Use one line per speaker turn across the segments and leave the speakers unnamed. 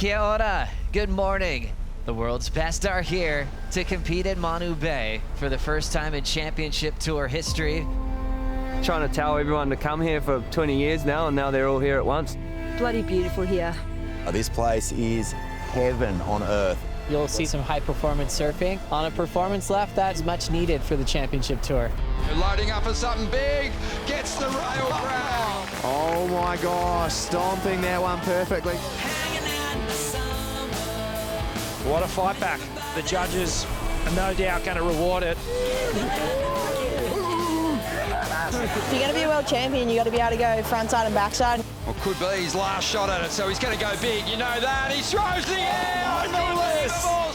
Kia ora. Good morning. The world's best are here to compete in Manu Bay for the first time in championship tour history.
Trying to tell everyone to come here for 20 years now, and now they're all here at once.
Bloody beautiful here.
This place is heaven on earth.
You'll see some high-performance surfing on a performance left that's much needed for the championship tour.
Loading up for something big, gets the rail ground.
Oh my gosh, stomping that one perfectly.
What a fight back. The judges are no doubt going to reward it.
If you're going to be a world champion, you've got to be able to go front side and back side.
Well, could be his last shot at it, so he's going to go big. You know that. He throws the air. Unbelievable.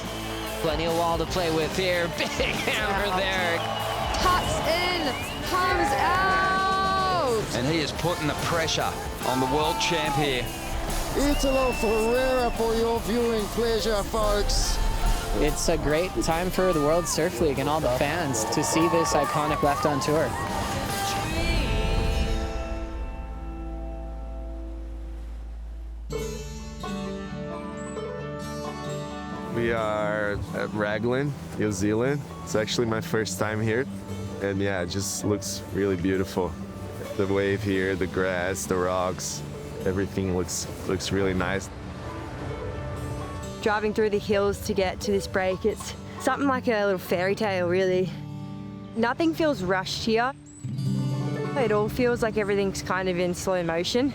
Plenty of wall to play with here. Big hammer there.
Cuts in, comes out.
And he is putting the pressure on the world champ here.
Italo Ferreira for your viewing pleasure, folks.
It's a great time for the World Surf League and all the fans to see this iconic left on tour.
We are at Raglan, New Zealand. It's actually my first time here. And yeah, it just looks really beautiful. The wave here, the grass, the rocks, everything looks really nice.
Driving through the hills to get to this break, it's something like a little fairy tale, really. Nothing feels rushed here. It all feels like everything's kind of in slow motion.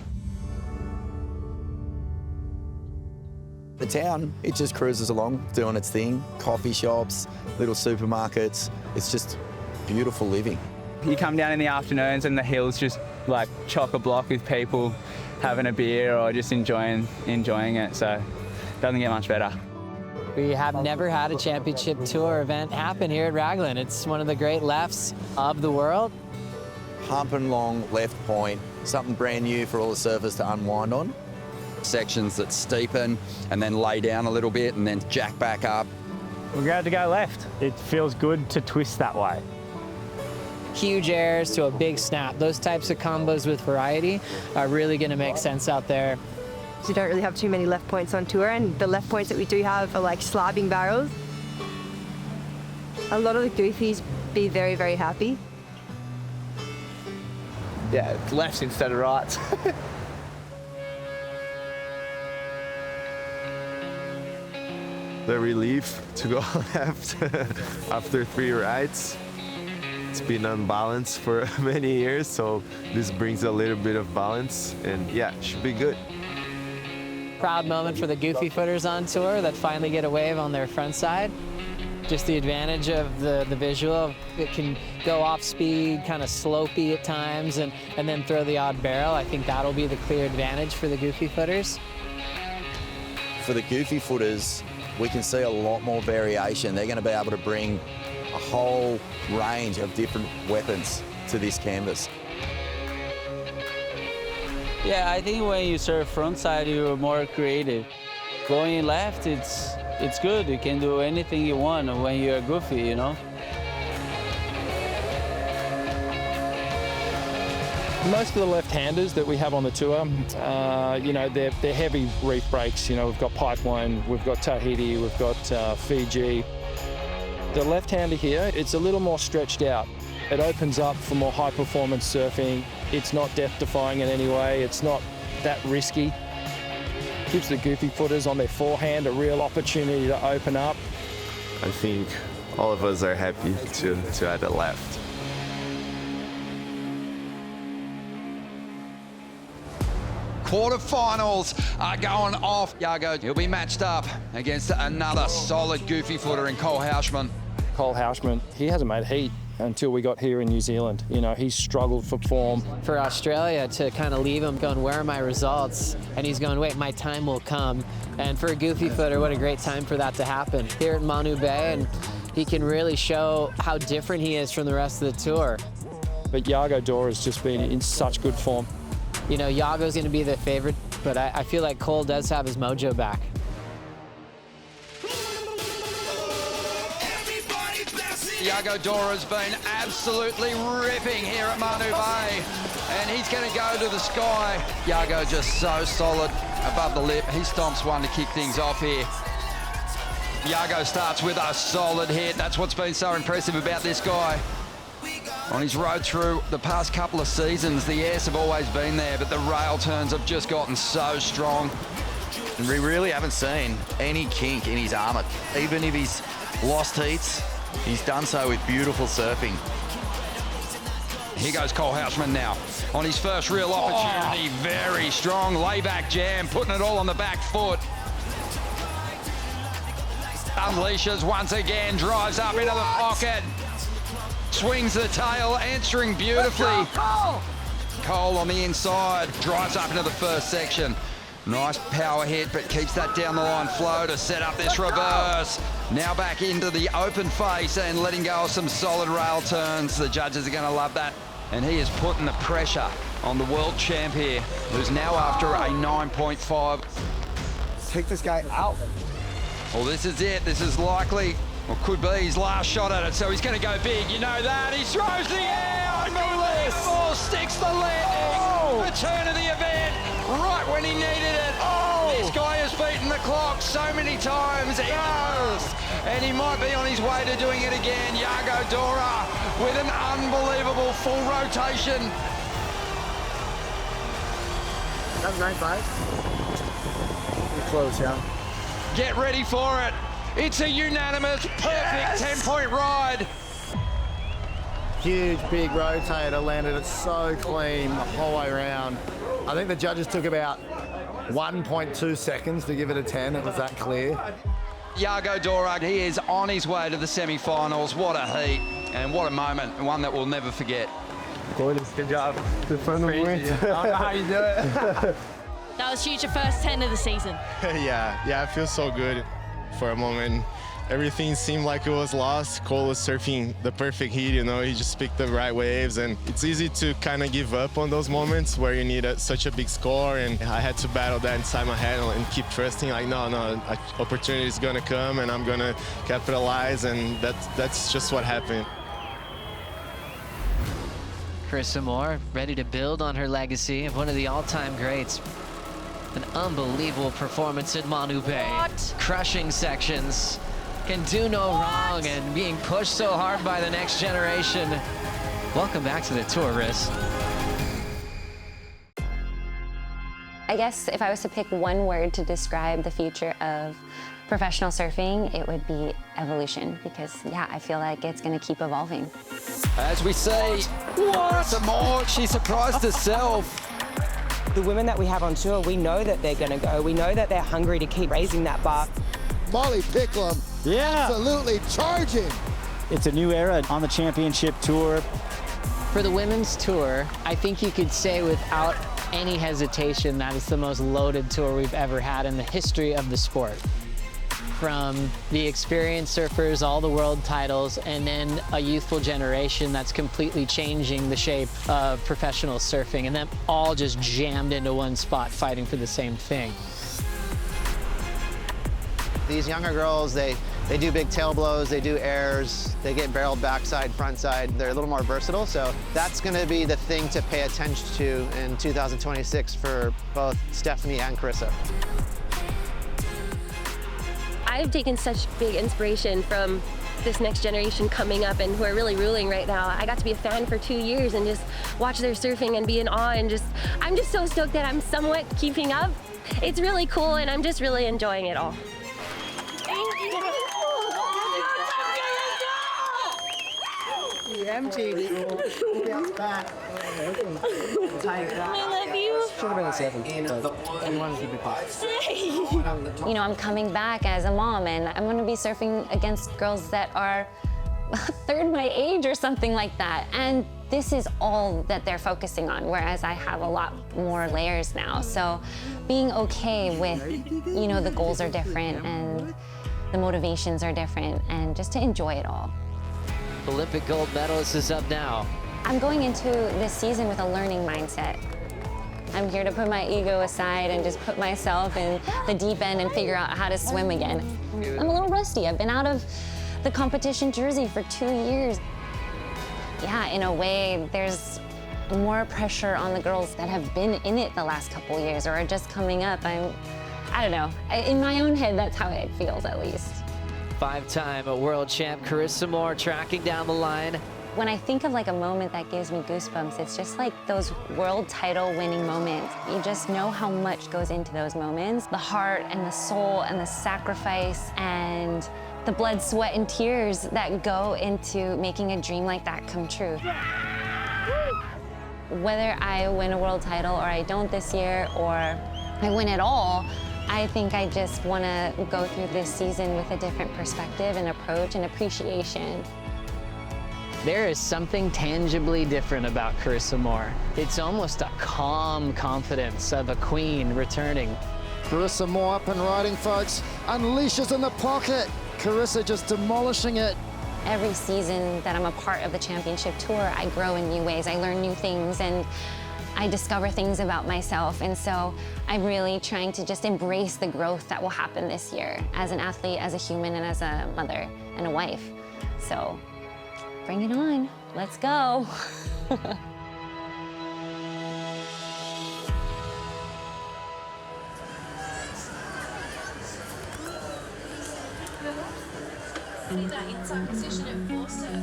The town, it just cruises along, doing its thing. Coffee shops, little supermarkets. It's just beautiful living.
You come down in the afternoons and the hills just like chock-a-block with people having a beer or just enjoying it, so it doesn't get much better.
We have never had a championship tour event happen here at Raglan. It's one of the great lefts of the world.
Humping long left point, something brand new for all the surfers to unwind on.
Sections that steepen and then lay down a little bit and then jack back up.
We're going to go left. It feels good to twist that way.
Huge airs to a big snap. Those types of combos with variety are really going to make sense out there.
You don't really have too many left points on tour, and the left points that we do have are like slabbing barrels. A lot of the goofies be very, very happy.
Yeah, it's lefts instead of rights.
The relief to go left after 3 rides. It's been unbalanced for many years, so this brings a little bit of balance, and yeah, it should be good.
Proud moment for the goofy footers on tour that finally get a wave on their front side. Just the advantage of the visual. It can go off speed, kind of slopey at times, and then throw the odd barrel. I think that'll be the clear advantage for the goofy footers.
For the goofy footers, we can see a lot more variation. They're going to be able to bring a whole range of different weapons to this canvas.
Yeah, I think when you surf frontside, you're more creative. Going left, it's good. You can do anything you want when you're goofy, you know?
Most of the left-handers that we have on the tour, you know, they're heavy reef breaks. You know, we've got Pipeline, we've got Tahiti, we've got Fiji. The left-hander here, it's a little more stretched out. It opens up for more high-performance surfing. It's not death-defying in any way. It's not that risky. Gives the goofy footers on their forehand a real opportunity to open up.
I think all of us are happy to add a left.
Quarterfinals are going off. Yago, he'll be matched up against another solid goofy footer in Houshmand.
Houshmand, he hasn't made heat until we got here in New Zealand. You know, he's struggled for form.
For Australia to kind of leave him going, where are my results? And he's going, wait, my time will come. And for a goofy footer, what a great time for that to happen here at Manu Bay. And he can really show how different he is from the rest of the tour.
But Yago Dora's just been in such good form.
You know, Yago's going to be the favorite, but I feel like Cole does have his mojo back.
Yago Dora's been absolutely ripping here at Manu Bay. And he's going to go to the sky. Yago just so solid above the lip. He stomps one to kick things off here. Yago starts with a solid hit. That's what's been so impressive about this guy. On his road through the past couple of seasons, the airs have always been there, but the rail turns have just gotten so strong.
And we really haven't seen any kink in his armour. Even if he's lost heats, he's done so with beautiful surfing.
Here goes Houshmand now. On his first real opportunity, very strong layback jam, putting it all on the back foot. Unleashes once again, drives up into the pocket. Swings the tail, answering beautifully. Cole on the inside, drives up into the first section. Nice power hit, but keeps that down the line flow to set up this reverse. Now back into the open face and letting go of some solid rail turns. The judges are going to love that. And he is putting the pressure on the world champ here, who's now after a 9.5.
Take this guy out.
Well, this is it. This is likely, or could be, his last shot at it. So he's going to go big. You know that. He throws the air. Unbelievable. Sticks the landing. The turn of the event. Right when he needed it. This guy has beaten the clock so many times. And he might be on his way to doing it again. Yago Dora with an unbelievable full rotation.
That's 9.5. We're close, yeah.
Get ready for it. It's a unanimous, perfect 10-point ride.
Huge, big rotator, landed it so clean the whole way around. I think the judges took about 1.2 seconds to give it a 10. It was that clear.
Yago Dora, he is on his way to the semi-finals. What a heat and what a moment, and one that we'll never forget.
Good job. Good fun. I don't know how you do it.
That was huge, your first 10 of the season.
Yeah, it feels so good for a moment. Everything seemed like it was lost. Cole was surfing the perfect heat, you know, he just picked the right waves, and it's easy to kind of give up on those moments where you need such a big score, and I had to battle that inside my head and keep trusting, like, no, opportunity is gonna come and I'm gonna capitalize, and that's just what happened.
Carissa Moore ready to build on her legacy of one of the all-time greats. An unbelievable performance at Manu Bay. Crushing sections. Can do no wrong and being pushed so hard by the next generation. Welcome back to the tour, Riss.
I guess if I was to pick one word to describe the future of professional surfing, it would be evolution, because yeah, I feel like it's going to keep evolving.
As we see, Carissa Moore, she surprised herself.
The women that we have on tour, we know that they're going to go. We know that they're hungry to keep raising that bar.
Molly Picklum, absolutely charging.
It's a new era on the championship tour.
For the women's tour, I think you could say without any hesitation that it's the most loaded tour we've ever had in the history of the sport. From the experienced surfers, all the world titles, and then a youthful generation that's completely changing the shape of professional surfing, and them all just jammed into one spot fighting for the same thing.
These younger girls, they do big tail blows, they do airs, they get barreled backside, frontside. They're a little more versatile, so that's going to be the thing to pay attention to in 2026 for both Stephanie and Carissa.
I've taken such big inspiration from this next generation coming up and who are really ruling right now. I got to be a fan for 2 years and just watch their surfing and be in awe, and I'm just so stoked that I'm somewhat keeping up. It's really cool and I'm just really enjoying it all.
I love you.
Should have been a 7.
You know, I'm coming back as a mom, and I'm going to be surfing against girls that are a third my age or something like that. And this is all that they're focusing on, whereas I have a lot more layers now. So being okay with, you know, the goals are different and the motivations are different, and just to enjoy it all.
Olympic gold medalist is up now.
I'm going into this season with a learning mindset. I'm here to put my ego aside and just put myself in the deep end and figure out how to swim again. I'm a little rusty. I've been out of the competition jersey for 2 years. Yeah, in a way, there's more pressure on the girls that have been in it the last couple years or are just coming up. I don't know. In my own head, that's how it feels, at least.
Five-time world champ Carissa Moore tracking down the line.
When I think of like a moment that gives me goosebumps, it's just like those world title winning moments. You just know how much goes into those moments. The heart and the soul and the sacrifice and the blood, sweat, and tears that go into making a dream like that come true. Whether I win a world title or I don't this year or I win it all, I think I just want to go through this season with a different perspective and approach and appreciation.
There is something tangibly different about Carissa Moore. It's almost a calm confidence of a queen returning.
Carissa Moore up and riding, folks. Unleashes in the pocket. Carissa just demolishing it.
Every season that I'm a part of the championship tour, I grow in new ways. I learn new things and I discover things about myself. And so I'm really trying to just embrace the growth that will happen this year as an athlete, as a human, and as a mother and a wife. So bring it on. Let's go.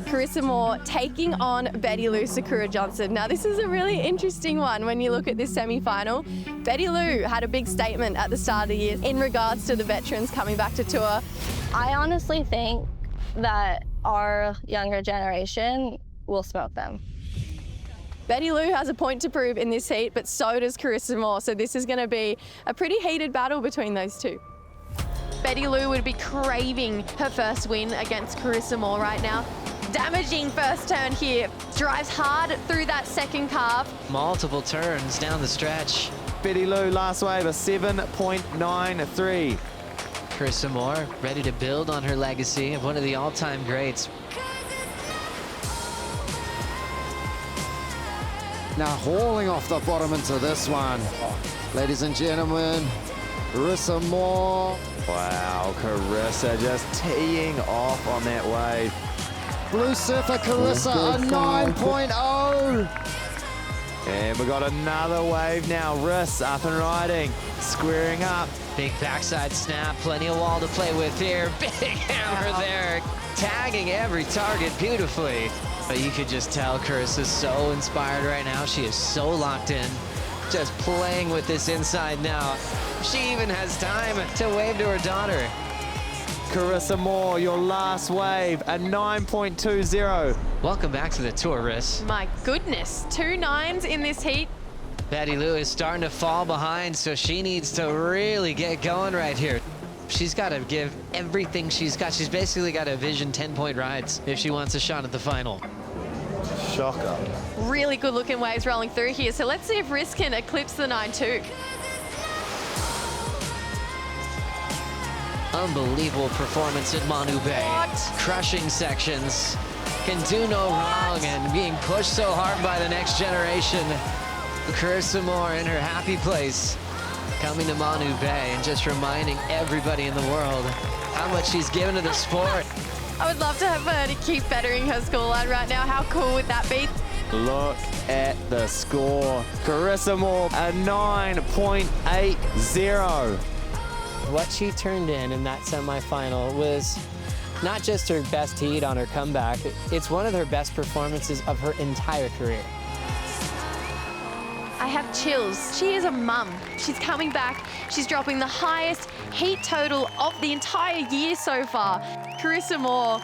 Carissa Moore taking on Betty Lou Sakura-Johnson. Now this is a really interesting one when you look at this semi-final. Betty Lou had a big statement at the start of the year in regards to the veterans coming back to tour.
I honestly think that our younger generation will smoke them.
Betty Lou has a point to prove in this heat, but so does Carissa Moore. So this is going to be a pretty heated battle between those two. Betty Lou would be craving her first win against Carissa Moore right now. Damaging first turn here. Drives hard through that second carve.
Multiple turns down the stretch.
Betty Lou, last wave, a 7.93.
Carissa Moore ready to build on her legacy of one of the all-time greats.
Now hauling off the bottom into this one. Ladies and gentlemen, Carissa Moore.
Wow, Carissa just teeing off on that wave.
Blue Surfer Carissa, a 9.0.
And we got another wave now. Riss up and riding, squaring up.
Big backside snap, plenty of wall to play with here. Big hammer there, tagging every target beautifully. But you could just tell Carissa's so inspired right now. She is so locked in, just playing with this inside now. She even has time to wave to her daughter.
Carissa Moore, your last wave, a 9.20.
Welcome back to the tour, Riss.
My goodness, 2 9s in this heat.
Betty Lou is starting to fall behind, so she needs to really get going right here. She's got to give everything she's got. She's basically got to vision 10-point rides if she wants a shot at the final.
Shocker.
Really good looking waves rolling through here. So let's see if Riss can eclipse the 9.2.
Unbelievable performance in Manu Bay. Crushing sections. Can do no wrong and being pushed so hard by the next generation. Carissa Moore in her happy place, coming to Manu Bay and just reminding everybody in the world how much she's given to the sport.
I would love to have her to keep bettering her scoreline right now. How cool would that be?
Look at the score. Carissa Moore, a 9.80.
What she turned in that semifinal was not just her best heat on her comeback, it's one of her best performances of her entire career.
I have chills. She is a mum. She's coming back. She's dropping the highest heat total of the entire year so far. Carissa Moore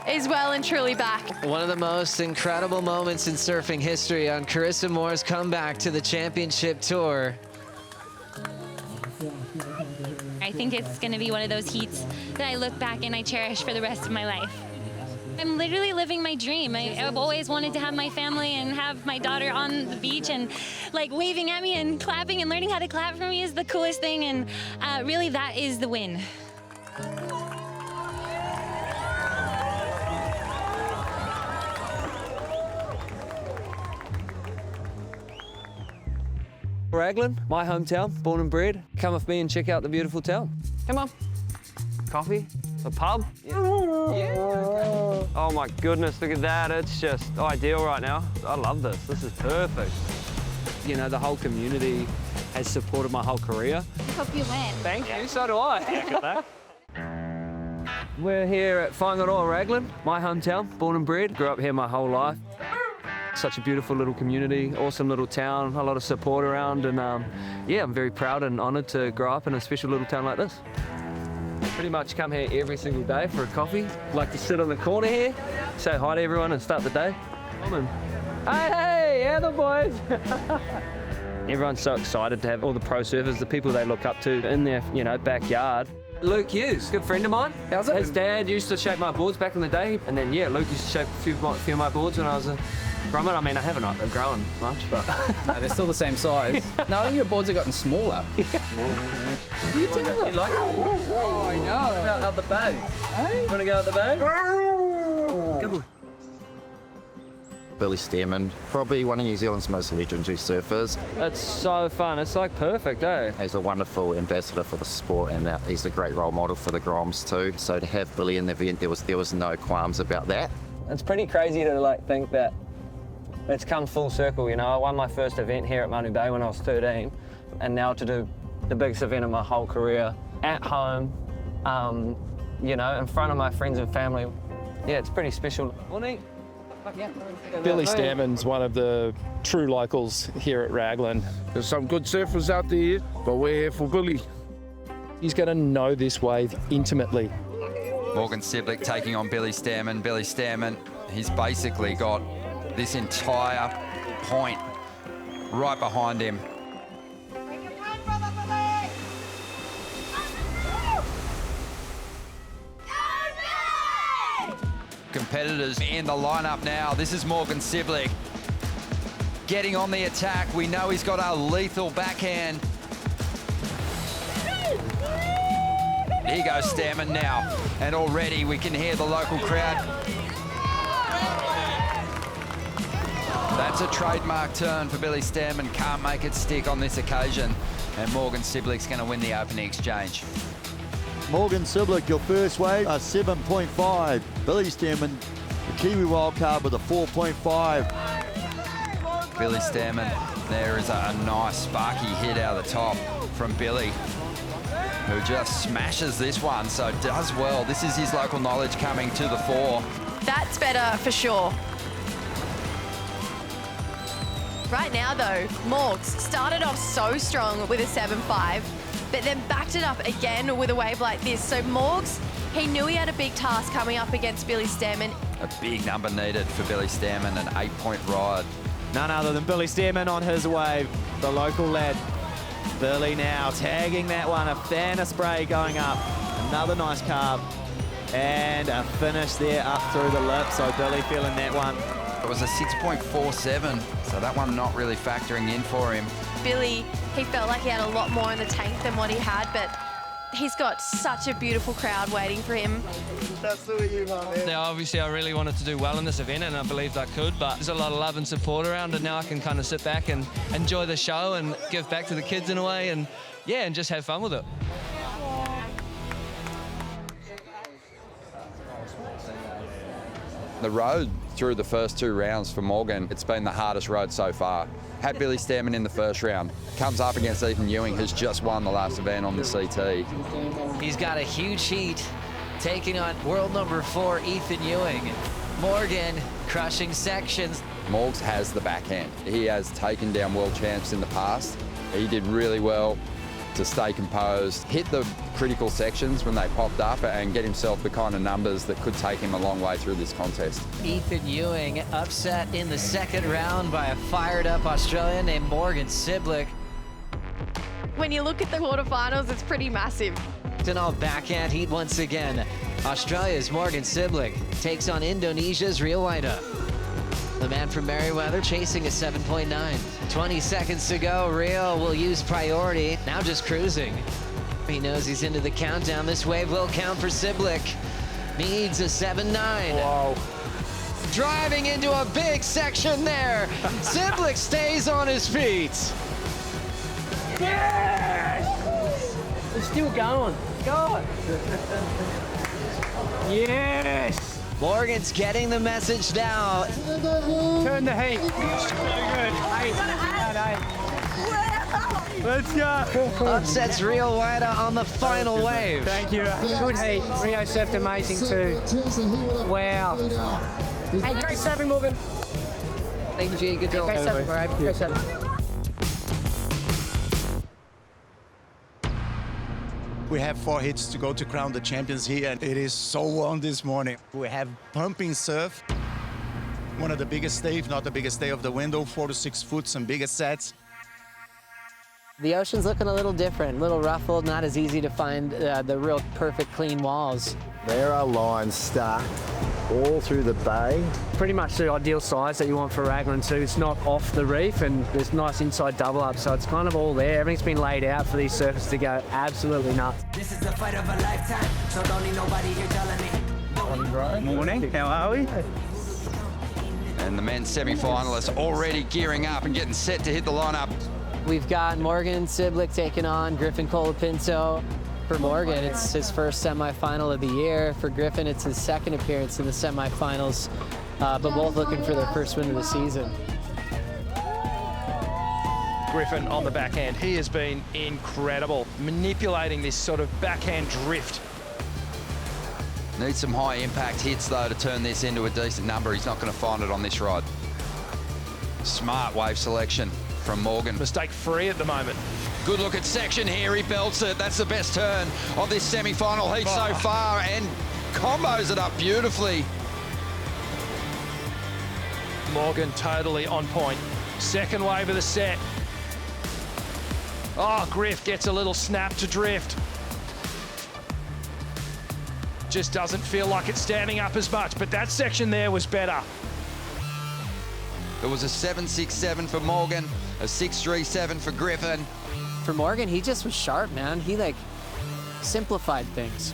is well and truly back.
One of the most incredible moments in surfing history on Carissa Moore's comeback to the championship tour.
I think it's going to be one of those heats that I look back and I cherish for the rest of my life. I'm literally living my dream. I've always wanted to have my family and have my daughter on the beach and like waving at me and clapping, and learning how to clap for me is the coolest thing, and really that is the win.
Raglan, my hometown, born and bred. Come with me and check out the beautiful town. Come on. Coffee?
The pub? Yeah. Oh my goodness, look at that. It's just ideal right now. I love this. This is perfect. You know, the whole community has supported my whole career.
Hope you win.
Thank you, so do I. Look at that. We're here at Whangaroa, Raglan, my hometown, born and bred. Grew up here my whole life. Such a beautiful little community, awesome little town, a lot of support around, and yeah, I'm very proud and honoured to grow up in a special little town like this. Pretty much come here every single day for a coffee. Like to sit on the corner here, say hi to everyone and start the day. Hey, yeah, the boys. Everyone's so excited to have all the pro surfers, the people they look up to in their, you know, backyard. Luke Hughes, good friend of mine. How's it? His dad used to shape my boards back in the day, and then yeah, Luke used to shape a few of my boards when I was a grummet. I mean, I haven't grown much, but
no, they're still the same size. No, I think your boards have gotten smaller.
You do that? You like it?
Oh, I know.
Out the bay. Hey? You want to go out the bay? Come on.
Billy Stairmand, probably one of New Zealand's most legendary surfers.
It's so fun. It's like perfect, eh?
He's a wonderful ambassador for the sport, and he's a great role model for the Groms too. So to have Billy in the event, there was no qualms about that.
It's pretty crazy to like think that it's come full circle. You know, I won my first event here at Manu Bay when I was 13, and now to do the biggest event of my whole career at home, you know, in front of my friends and family. Yeah, it's pretty special. Morning.
Billy Stairmand's one of the true locals here at Raglan.
There's some good surfers out there, but we're here for Billy.
He's going to know this wave intimately.
Morgan Cibilic taking on Billy Stairmand. Billy Stairmand, he's basically got this entire point right behind him. Competitors in the lineup now. This is Morgan Cibilic getting on the attack. We know he's got a lethal backhand. Here goes Stairmand now, and already we can hear the local crowd. That's a trademark turn for Billy Stairmand. Can't make it stick on this occasion, and Morgan Cibilic's going to win the opening exchange.
Morgan Cibilic, your first wave, a 7.5. Billy Stairmand, the Kiwi wildcard with a 4.5.
Billy Stairmand, there is a nice sparky hit out of the top from Billy, who just smashes this one, so does well. This is his local knowledge coming to the fore.
That's better for sure. Right now though, Morgs started off so strong with a 7.5, but then backed it up again with a wave like this. So Morgs, he knew he had a big task coming up against Billy Stairmand.
A big number needed for Billy Stairmand, an 8-point ride.
None other than Billy Stairmand on his wave, the local lad. Billy now tagging that one, a fan of spray going up. Another nice carb. And a finish there up through the lip, so Billy feeling that one.
It was a 6.47, so that one not really factoring in for him.
Billy, he felt like he had a lot more in the tank than what he had, but he's got such a beautiful crowd waiting for him.
That's the way you, man.
Yeah, obviously I really wanted to do well in this event, and I believed I could, but there's a lot of love and support around, and now I can kind of sit back and enjoy the show and give back to the kids in a way, and yeah, and just have fun with it.
The road through the first two rounds for Morgan, it's been the hardest road so far. Had Billy Stairmand in the first round, comes up against Ethan Ewing, who's just won the last event on the CT.
He's got a huge heat, taking on world number 4, Ethan Ewing. Morgan crushing sections.
Morgs has the backhand. He has taken down world champs in the past. He did really well to stay composed, hit the critical sections when they popped up, and get himself the kind of numbers that could take him a long way through this contest.
Ethan Ewing upset in the second round by a fired up Australian named Morgan Cibilic.
When you look at the quarterfinals, it's pretty massive.
It's an all backhand heat once again. Australia's Morgan Cibilic takes on Indonesia's Rio Waida. The man from Merriweather chasing a 7.9. 20 seconds to go. Rio will use priority. Now just cruising. He knows he's into the countdown. This wave will count for Cibilic. Needs a 7.9.
Wow.
Driving into a big section there. Cibilic stays on his feet.
Yes! It's still going. Go on. Yes!
Morgan's getting the message now.
Turn the heat. So good. Let's go.
Upsets Rio wider on the final wave.
Thank you. Good heat. Rio surfed amazing too. Wow. Hey, great surfing, Morgan.
Thank you, G. Good job.
Great surfing, Brad. Great surfing.
We have 4 hits to go to crown the champions here, and it is so warm this morning. We have pumping surf. One of the biggest day, if not the biggest day of the window, 4 to 6 foot, some bigger sets.
The ocean's looking a little different, a little ruffled, not as easy to find the real perfect clean walls.
There are lines stacked all through the bay.
Pretty much the ideal size that you want for Raglan too. It's not off the reef and there's nice inside double up, so it's kind of all there. Everything's been laid out for these surfers to go absolutely nuts.
This is the fight of a lifetime, so don't need nobody here telling me.
Morning, how are we?
And the men's semi-finalists already gearing up and getting set to hit the lineup.
We've got Morgan Cibilic taking on Griffin Colapinto. For Morgan, it's his first semifinal of the year. For Griffin, it's his second appearance in the semifinals, but both looking for their first win of the season.
Griffin on the backhand, he has been incredible, manipulating this sort of backhand drift.
Needs some high impact hits though to turn this into a decent number. He's not going to find it on this ride. Smart wave selection from Morgan.
Mistake free at the moment.
Good look at section here, he belts it. That's the best turn of this semi-final heat so far and combos it up beautifully.
Morgan totally on point. Second wave of the set. Oh, Griff gets a little snap to drift. Just doesn't feel like it's standing up as much, but that section there was better.
It was a 7.67 for Morgan, a 6.37 for Griffin.
For Morgan, he just was sharp, man. He simplified things.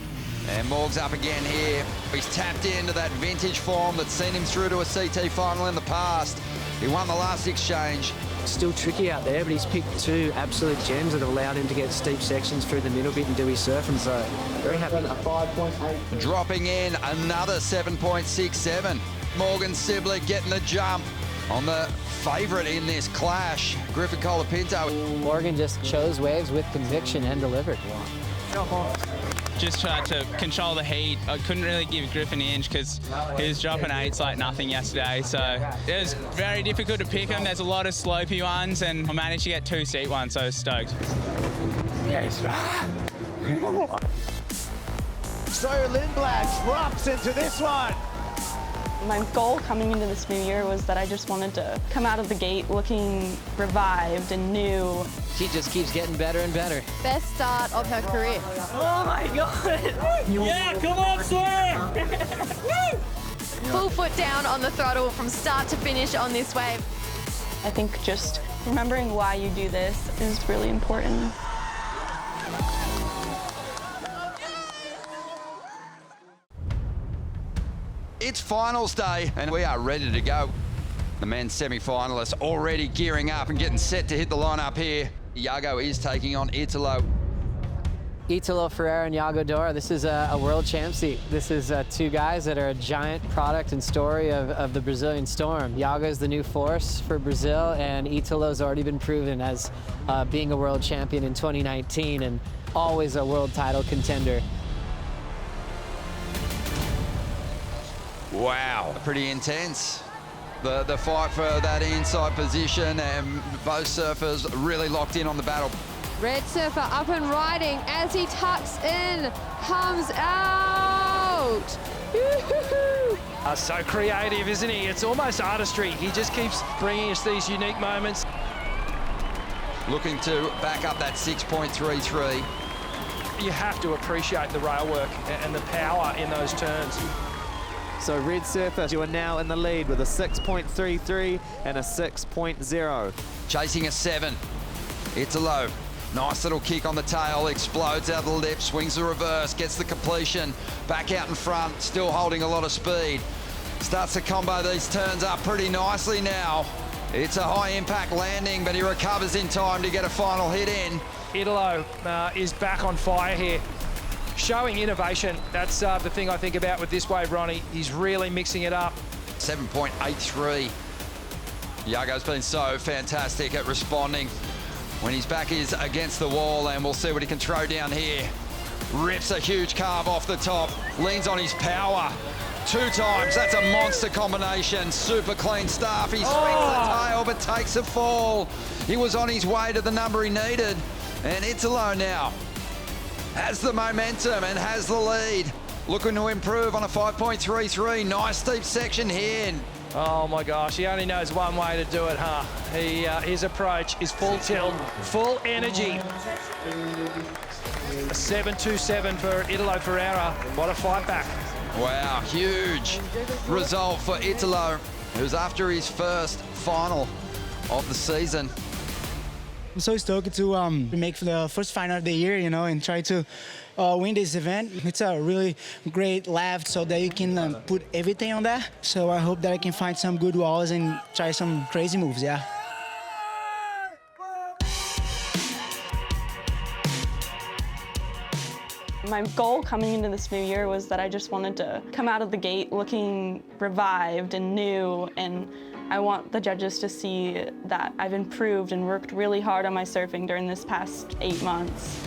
And Morg's up again here. He's tapped into that vintage form that's seen him through to a CT final in the past. He won the last exchange.
Still tricky out there, but he's picked 2 absolute gems that have allowed him to get steep sections through the middle bit and do his surfing, so very happy.
5.8. Dropping in another 7.67. Morgan Cibilic getting the jump on the favourite in this clash, Griffin Colapinto.
Morgan just chose waves with conviction and delivered.
Just tried to control the heat. I couldn't really give Griffin an inch because he was dropping 8s like nothing yesterday. So it was very difficult to pick him. There's a lot of slopey ones and I managed to get 2 seat ones, so I was stoked.
Yes. Sawyer Lindblad drops into this one.
My goal coming into this new year was that I just wanted to come out of the gate looking revived and new.
She just keeps getting better and better.
Best start of her career.
Oh my God!
Yeah, come on, Sawyer!
Full foot down on the throttle from start to finish on this wave.
I think just remembering why you do this is really important.
It's finals day and we are ready to go. The men's semi-finalists already gearing up and getting set to hit the lineup here. Yago is taking on Italo.
Italo Ferreira and Yago Dora, this is a world champ seat. This is 2 guys that are a giant product and story of the Brazilian Storm. Yago's the new force for Brazil, and Italo's already been proven as being a world champion in 2019 and always a world title contender.
Wow, pretty intense. The fight for that inside position, and both surfers really locked in on the battle.
Red surfer up and riding as he tucks in, comes out.
So creative, isn't he? It's almost artistry. He just keeps bringing us these unique moments.
Looking to back up that 6.33.
You have to appreciate the rail work and the power in those turns.
So Red Surfer, you are now in the lead with a 6.33 and a 6.0.
Chasing a 7. Italo. Nice little kick on the tail, explodes out the lip, swings the reverse, gets the completion, back out in front, still holding a lot of speed. Starts to combo these turns up pretty nicely now. It's a high impact landing, but he recovers in time to get a final hit in.
Italo is back on fire here. showing innovation. That's the thing I think about with this wave, Ronnie. He's really mixing it up.
7.83. Yago's been so fantastic at responding when his back is against the wall, and we'll see what he can throw down here. Rips a huge carve off the top, leans on his power. 2 times, that's a monster combination. Super clean stuff. He swings the tail, but takes a fall. He was on his way to the number he needed. And Italo now has the momentum and has the lead. Looking to improve on a 5.33. Nice deep section here.
Oh my gosh, he only knows one way to do it, huh? His approach is full tilt, full energy. A 7.27 for Italo Ferreira. What a fight back.
Wow, huge result for Italo, who's after his first final of the season.
I'm so stoked to make the first final of the year, you know, and try to win this event. It's a really great left so that you can put everything on that. So I hope that I can find some good walls and try some crazy moves, yeah.
My goal coming into this new year was that I just wanted to come out of the gate looking revived and new, and I want the judges to see that I've improved and worked really hard on my surfing during this past 8 months.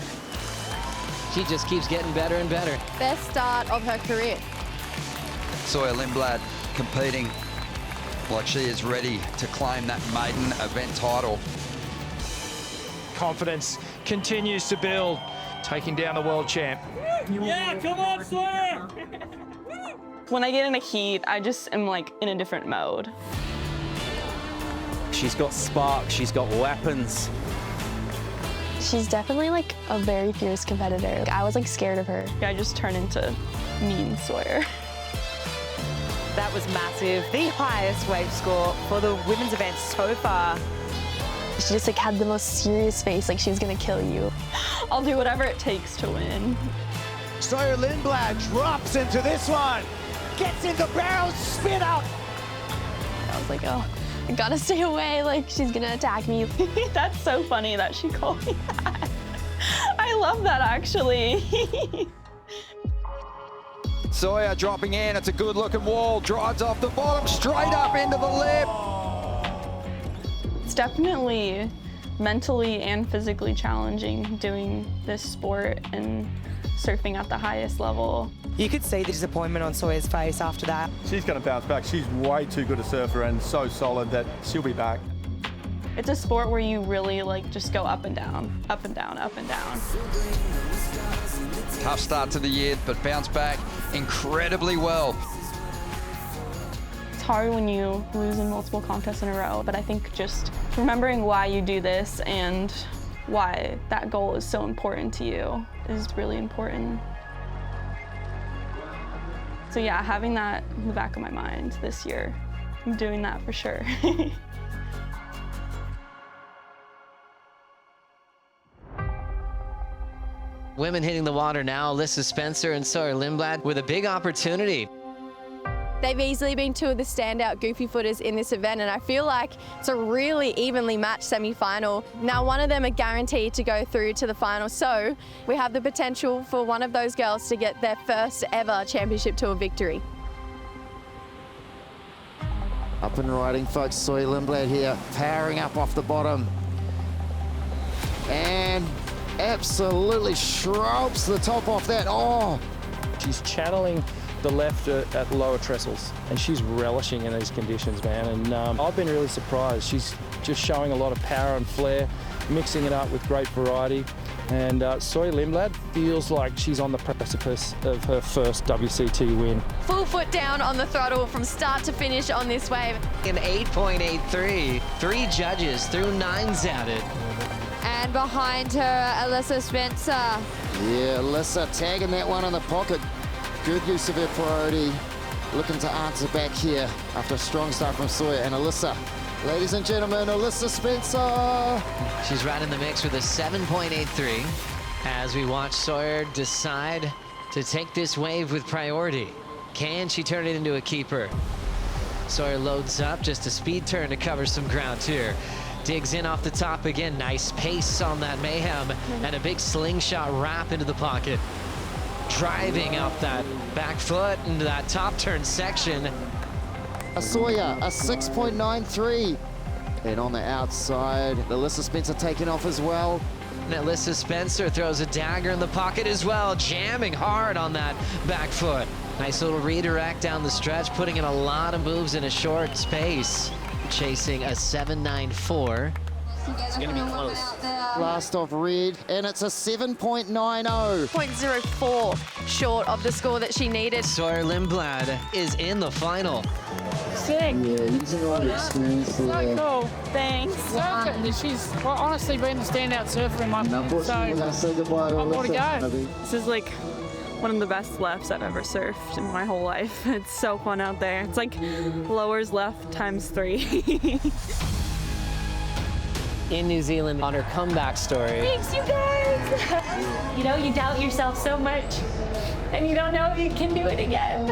She just keeps getting better and better.
Best start of her career.
Sawyer Lindblad competing like she is ready to claim that maiden event title.
Confidence continues to build, taking down the world champ.
Yeah, come on, Sawyer!
When I get in a heat, I just am like in a different mode.
She's got spark, she's got weapons.
She's definitely like a very fierce competitor. I was like scared of her. I just turned into mean Sawyer.
That was massive. The highest wave score for the women's event so far.
She just like had the most serious face, like she's gonna kill you. I'll do whatever it takes to win.
Sawyer Lindblad drops into this one. Gets in the barrel, spin out.
I was like, oh, I gotta stay away, like she's gonna attack me. That's so funny that she called me that. I love that actually.
Sawyer dropping in, it's a good looking wall, drives off the bottom, straight up into the lip.
It's definitely mentally and physically challenging doing this sport and surfing at the highest level.
You could see the disappointment on Sawyer's face after that.
She's going to bounce back. She's way too good a surfer and so solid that she'll be back.
It's a sport where you really like just go up and down, up and down, up and down.
Tough start to the year, but bounced back incredibly well.
It's hard when you lose in multiple contests in a row, but I think just remembering why you do this and why that goal is so important to you is really important. So yeah, having that in the back of my mind this year, I'm doing that for sure.
Women hitting the water now, Alyssa Spencer and Sawyer Lindblad with a big opportunity.
They've easily been two of the standout goofy footers in this event, and I feel like it's a really evenly matched semi-final. Now, one of them are guaranteed to go through to the final, so we have the potential for one of those girls to get their first ever championship tour victory.
Up and riding, folks. Sawyer Lindblad here, powering up off the bottom. And absolutely shrubs the top off that. Oh!
She's channeling the left at lower trestles, and she's relishing in these conditions, man. And I've been really surprised. She's just showing a lot of power and flair, mixing it up with great variety. And Sawyer Lindblad feels like she's on the precipice of her first WCT win.
Full foot down on the throttle from start to finish on this wave.
An 8.83, 3 judges threw 9s at it.
And behind her, Alyssa Spencer.
Yeah, Alyssa tagging that one in the pocket. Good use of her priority. Looking to answer back here after a strong start from Sawyer and Alyssa. Ladies and gentlemen, Alyssa Spencer.
She's right in the mix with a 7.83 as we watch Sawyer decide to take this wave with priority. Can she turn it into a keeper? Sawyer loads up, just a speed turn to cover some ground here. Digs in off the top again, nice pace on that Mayhem, and a big slingshot wrap into the pocket. driving up that back foot into that top turn section.
Sawyer, a 6.93. And on the outside, Alyssa Spencer taking off as well.
And Alyssa Spencer throws a dagger in the pocket as well, jamming hard on that back foot. Nice little redirect down the stretch, putting in a lot of moves in a short space. Chasing a 7.94.
It's going to be close.
Last off red, and it's a 7.90.
0.04 short of the score that she needed.
Sawyer Lindblad is in the final.
Sick.
Yeah, using all the experience
So cool. Thanks. She's honestly been the standout surfer in my opinion. So I've more to go.
This is like one of the best lefts I've ever surfed in my whole life. It's so fun out there. It's like lowers left times 3.
In New Zealand on her comeback story.
Thanks, you guys. You know, you doubt yourself so much, and you don't know if you can do it again.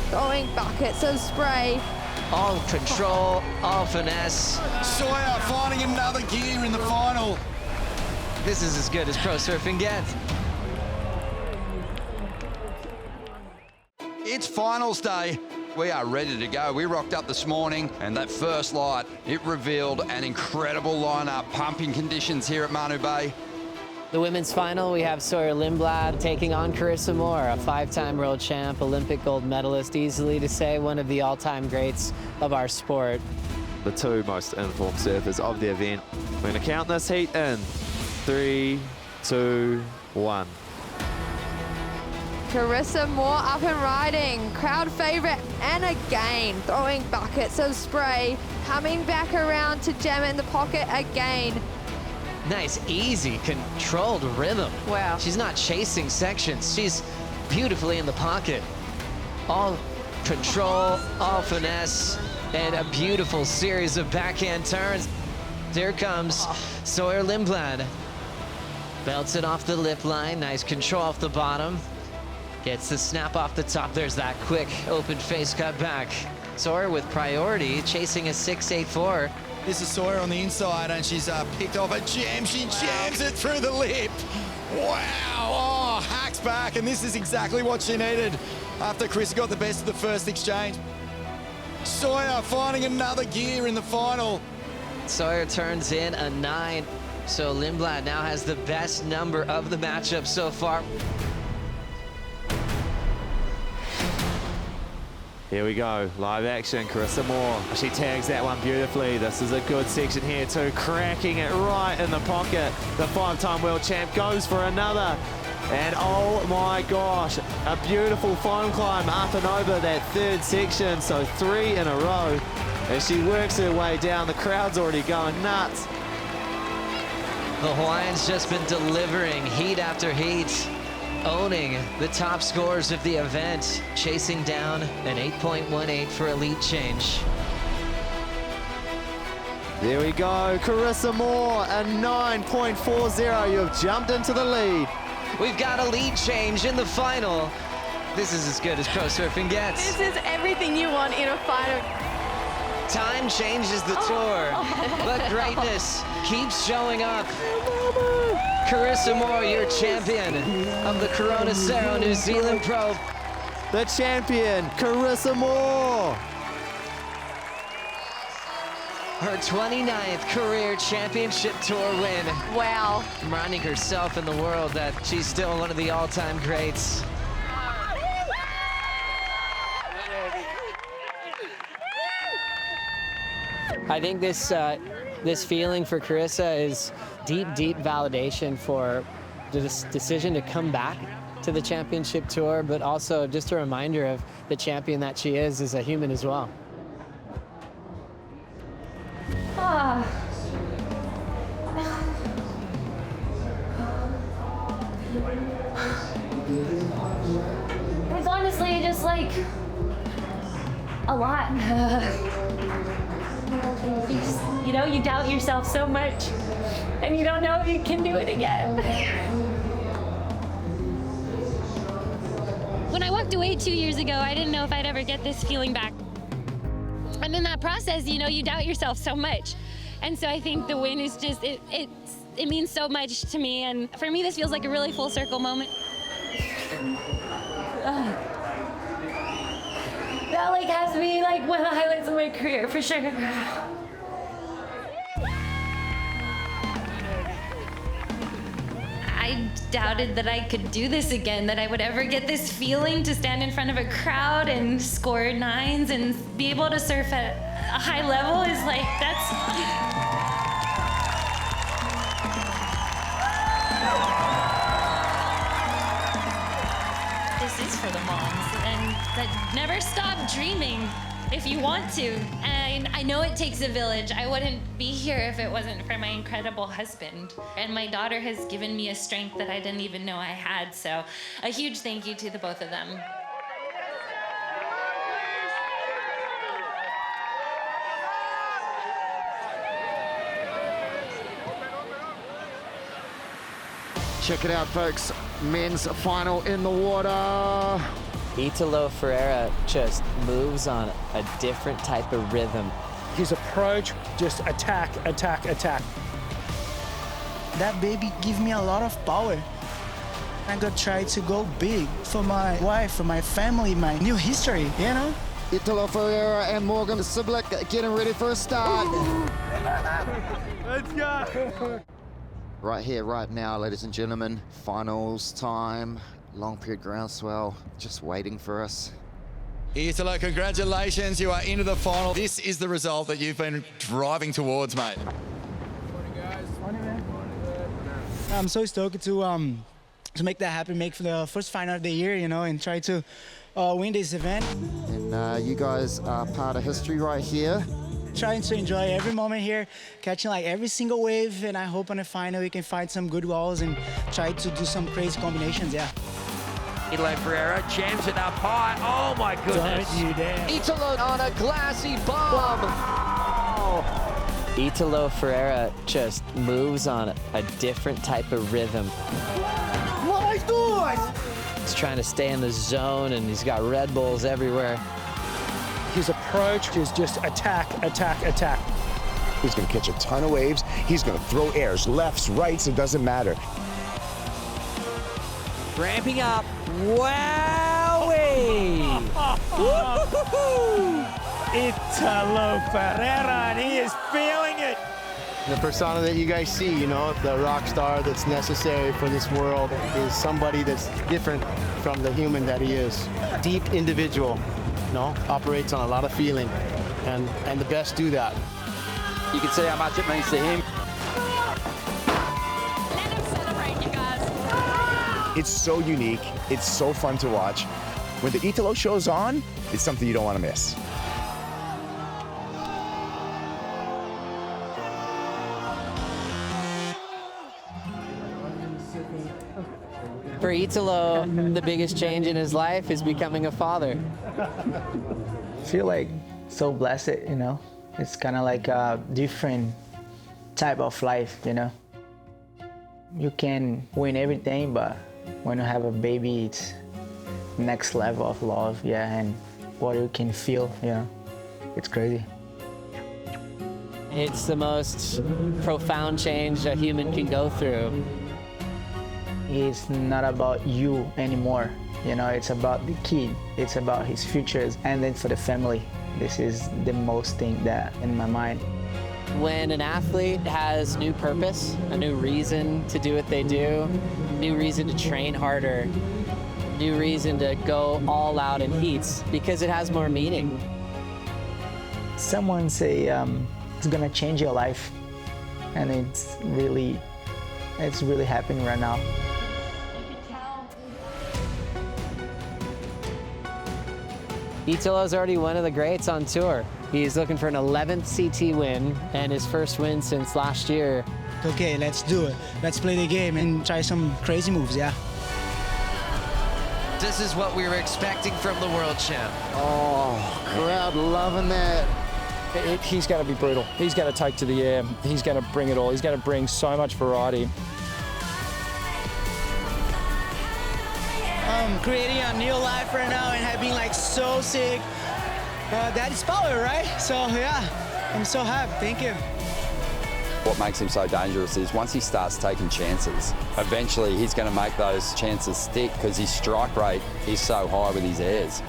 Throwing buckets of spray.
All control, all finesse.
Sawyer finding another gear in the final.
This is as good as pro surfing gets.
It's finals day. We are ready to go. We rocked up this morning, and that first light, it revealed an incredible lineup. Pumping conditions here at Manu Bay.
The women's final, we have Sawyer Lindblad taking on Carissa Moore, a 5-time world champ, Olympic gold medalist, easily to say one of the all-time greats of our sport.
The two most informed surfers of the event. We're going to count this heat in. 3, 2, 1.
Carissa Moore up and riding, crowd favorite, and again throwing buckets of spray, coming back around to jam it in the pocket again.
Nice, easy, controlled rhythm.
Wow.
She's not chasing sections. She's beautifully in the pocket. All control, all finesse, and a beautiful series of backhand turns. Here comes Sawyer Lindblad. Belts it off the lip line, nice control off the bottom. Gets the snap off the top. There's that quick open face cut back. Sawyer with priority, chasing a 6.84.
This is Sawyer on the inside, and she's picked off a jam. She jams it through the lip. Wow, oh, hacks back, and this is exactly what she needed after Chris got the best of the first exchange. Sawyer finding another gear in the final.
Sawyer turns in a 9. So Lindblad now has the best number of the matchup so far.
Here we go, live action, Carissa Moore. She tags that one beautifully. This is a good section here too, cracking it right in the pocket. The 5-time world champ goes for another. And oh my gosh, a beautiful final climb up and over that third section. So 3 in a row. As she works her way down, the crowd's already going nuts.
The Hawaiian's just been delivering heat after heat, owning the top scores of the event, chasing down an 8.18 for elite change.
There we go, Carissa Moore, a 9.40. You've jumped into the lead.
We've got a lead change in the final. This is as good as pro surfing gets.
This is everything you want in a final.
Time changes the tour, but greatness keeps showing up. Carissa Moore, your champion of the Corona Cero New Zealand Pro.
The champion, Carissa Moore.
Her 29th career championship tour win.
Wow.
Reminding herself and the world that she's still one of the all-time greats.
I think this feeling for Carissa is deep, deep validation for this decision to come back to the championship tour, but also just a reminder of the champion that she is as a human as well.
It's honestly just like a lot. You know, you doubt yourself so much, and you don't know if you can do it again.
When I walked away 2 years ago, I didn't know if I'd ever get this feeling back. And in that process, you know, you doubt yourself so much. And so I think the win is just, it's it means so much to me, and for me, this feels like a really full circle moment. That like has to be like one of the highlights of my career for sure. I doubted that I could do this again, that I would ever get this feeling to stand in front of a crowd and score nines and be able to surf at a high level is like, that's... This is for the moms, and that never stop dreaming if you want to. And I know it takes a village. I wouldn't be here if it wasn't for my incredible husband. And my daughter has given me a strength that I didn't even know I had. So a huge thank you to the both of them.
Check it out, folks. Men's final in the water.
Italo Ferreira just moves on a different type of rhythm.
His approach, just attack, attack, attack.
That baby give me a lot of power. I'm gonna try to go big for my wife, for my family, my new history, you know?
Italo Ferreira and Morgan Cibilic getting ready for a start.
Let's go.
Right here, right now, ladies and gentlemen, finals time. Long period groundswell, just waiting for us.
Italo, congratulations, you are into the final. This is the result that you've been driving towards, mate.
I'm so stoked to make that happen, make for the first final of the year, you know, and try to win this event.
And you guys are part of history right here.
Trying to enjoy every moment here, catching like every single wave, and I hope on the final we can find some good walls and try to do some crazy combinations, yeah.
Italo Ferreira jams it up high. Oh my goodness.
Don't you dare.
Italo on a glassy bomb.
Wow. Italo Ferreira just moves on a different type of rhythm.
My God!
He's trying to stay in the zone, and he's got Red Bulls everywhere.
His approach is just attack, attack, attack.
He's going to catch a ton of waves. He's going to throw airs, lefts, rights, it doesn't matter.
Ramping up. Wowee!
Italo Ferreira, and he is feeling it.
The persona that you guys see, you know, the rock star that's necessary for this world is somebody that's different from the human that he is. Deep individual, you know, operates on a lot of feeling, and the best do that.
You can see how much it means to him.
Let him celebrate, you guys.
It's so unique. It's so fun to watch. When the Italo show's on, it's something you don't want to miss.
For Italo, the biggest change in his life is becoming a father.
I feel like so blessed, you know? It's kind of like a different type of life, you know? You can win everything, but when you have a baby, it's next level of love, yeah, and what you can feel, you know? It's crazy.
It's the most profound change a human can go through.
It's not about you anymore, you know, it's about the kid, it's about his futures, and then for the family. This is the most thing that in my mind.
When an athlete has new purpose, a new reason to do what they do, new reason to train harder, new reason to go all out in heats, because it has more meaning.
Someone say it's gonna change your life, and it's really happening right now.
Italo's already one of the greats on tour. He's looking for an 11th CT win and his first win since last year.
Okay, let's do it. Let's play the game and try some crazy moves, yeah.
This is what we were expecting from the world champ.
Oh, crowd loving that.
He's got to be brutal. He's got to take to the air. He's got to bring it all. He's got to bring so much variety.
Creating a new life right now and having like so sick. That is power, right? So yeah, I'm so happy. Thank you.
What makes him so dangerous is once he starts taking chances, eventually he's going to make those chances stick because his strike rate is so high with his airs.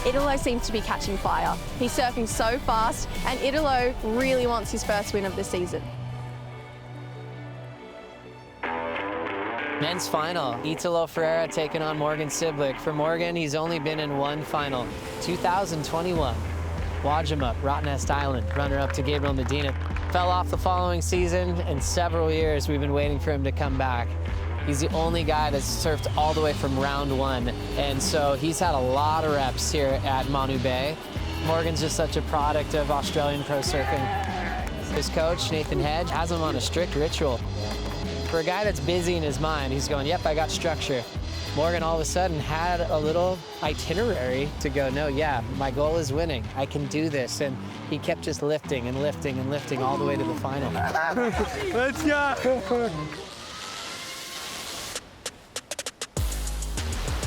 Italo seems to be catching fire. He's surfing so fast, and Italo really wants his first win of the season.
Men's final, Italo Ferreira taking on Morgan Cibilic. For Morgan, he's only been in one final, 2021. Wajima, Rottnest Island, runner-up to Gabriel Medina. Fell off the following season. In several years, we've been waiting for him to come back. He's the only guy that's surfed all the way from round one, and so he's had a lot of reps here at Manu Bay. Morgan's just such a product of Australian pro surfing. His coach, Nathan Hedge, has him on a strict ritual. For a guy that's busy in his mind, he's going, yep, I got structure. Morgan all of a sudden had a little itinerary to go, no, yeah, my goal is winning. I can do this. And he kept just lifting and lifting and lifting all the way to the final.
Let's go.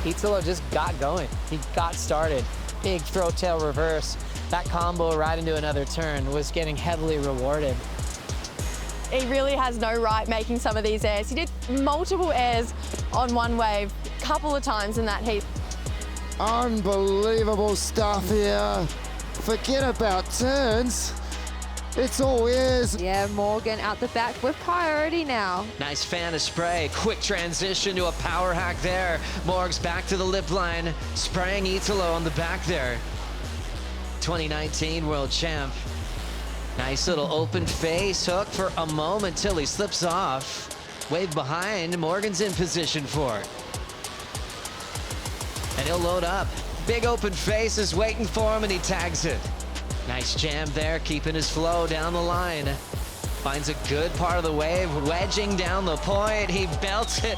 Italo just got going. He got started. Big throat tail reverse. That combo right into another turn was getting heavily rewarded.
He really has no right making some of these airs. He did multiple airs on one wave, a couple of times in that heat.
Unbelievable stuff here. Forget about turns. It's all airs.
Yeah, Morgan out the back with priority now.
Nice fan of spray. Quick transition to a power hack there. Morg's back to the lip line, spraying Italo on the back there. 2019 world champ. Nice little open face hook for a moment till he slips off. Wave behind, Morgan's in position for it. And he'll load up. Big open face is waiting for him and he tags it. Nice jam there, keeping his flow down the line. Finds a good part of the wave, wedging down the point. He belts it.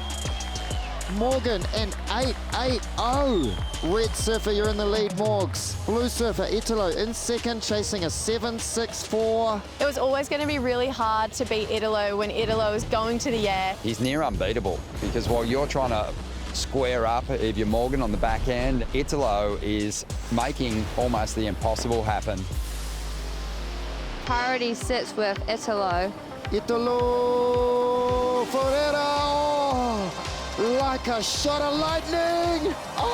Morgan and 8-8-0. Red surfer, you're in the lead, Morgs. Blue surfer, Italo in second, chasing a 7.64.
It was always going to be really hard to beat Italo when Italo was going to the air.
He's near unbeatable because while you're trying to square up if you're Morgan on the back end, Italo is making almost the impossible happen.
Priority sits with Italo.
Italo Ferreira, oh, like a shot of lightning. Oh!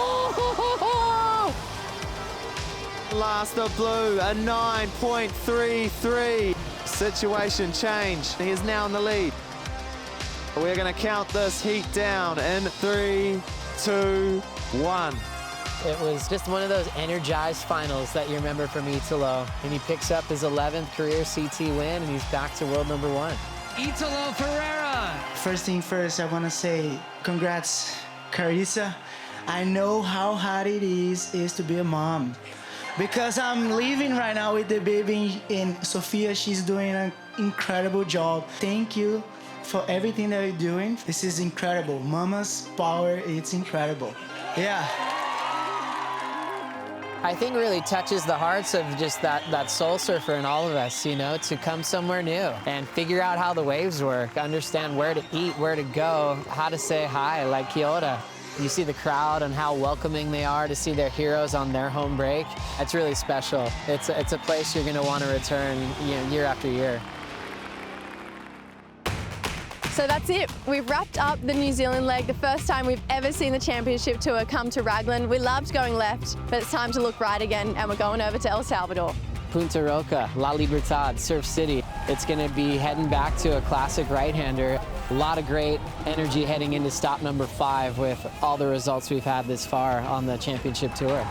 Last of blue, a 9.33. Situation change. He is now in the lead. We're going to count this heat down in 3, 2, 1.
It was just one of those energized finals that you remember from Italo. And he picks up his 11th career CT win, and he's back to world number 1.
Italo Ferreira.
First thing first, I want to say congrats, Carissa. I know how hard it is to be a mom. Because I'm living right now with the baby, and Sophia, she's doing an incredible job. Thank you for everything that you're doing. This is incredible. Mama's power, it's incredible. Yeah.
I think it really touches the hearts of just that soul surfer in all of us, you know, to come somewhere new and figure out how the waves work, understand where to eat, where to go, how to say hi, like kia ora. You see the crowd and how welcoming they are to see their heroes on their home break. It's really special. It's a place you're going to want to return, you know, year after year.
So that's it. We've wrapped up the New Zealand leg, the first time we've ever seen the championship tour come to Raglan. We loved going left, but it's time to look right again, and we're going over to El Salvador.
Punta Roca, La Libertad, Surf City. It's going to be heading back to a classic right-hander. A lot of great energy heading into stop number 5 with all the results we've had this far on the championship tour.